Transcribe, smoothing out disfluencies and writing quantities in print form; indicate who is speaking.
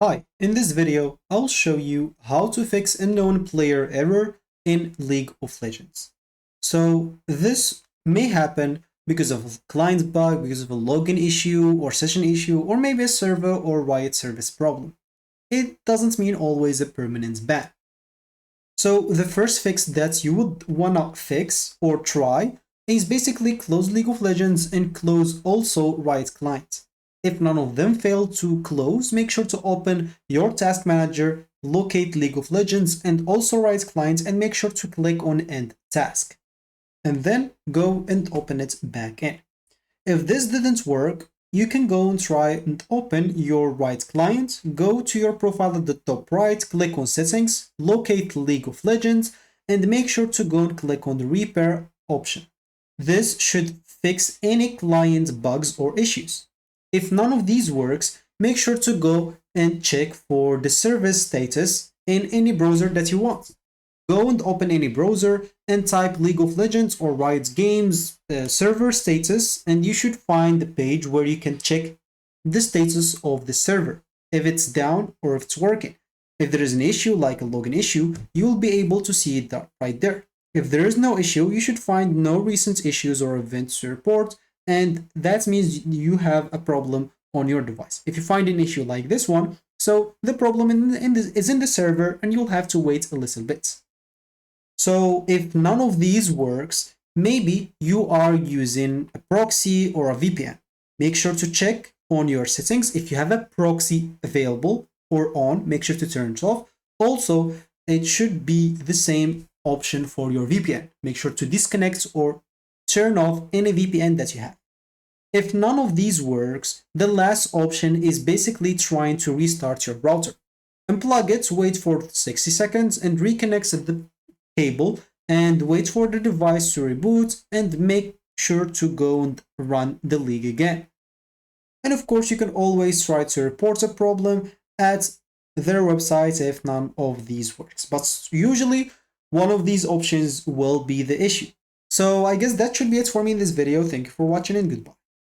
Speaker 1: Hi, in this video, I'll show you how to fix unknown player error in League of Legends. So this may happen because of a client bug, because of a login issue or session issue, or maybe a server or Riot service problem. It doesn't mean always a permanent ban. So the first fix that you would wanna fix or try is basically close League of Legends and close also Riot client. If none of them fail to close, make sure to open your task manager, locate League of Legends and also Riot client, and make sure to click on end task. And then go and open it back in. If this didn't work, you can go and try and open your Riot client, go to your profile at the top right, click on settings, locate League of Legends, and make sure to go and click on the repair option. This should fix any client bugs or issues. If none of these works, make sure to go and check for the service status in any browser that you want. Go and open any browser and type League of Legends or Riot Games server status, and you should find the page where you can check the status of the server, if it's down or if it's working. If there is an issue like a login issue, you'll be able to see it right there. If there is no issue, you should find no recent issues or events to report, and that means you have a problem on your device. If you find an issue like this one, so the problem is in the server and you'll have to wait a little bit. So if none of these works, maybe you are using a proxy or a VPN. Make sure to check on your settings. If you have a proxy available or on, make sure to turn it off. Also, it should be the same option for your VPN. Make sure to disconnect or turn off any VPN that you have. If none of these works, the last option is basically trying to restart your router. Unplug it, wait for 60 seconds and reconnect the cable and wait for the device to reboot and make sure to go and run the league again. And of course, you can always try to report a problem at their website if none of these works. But usually one of these options will be the issue. So I guess that should be it for me in this video. Thank you for watching and goodbye.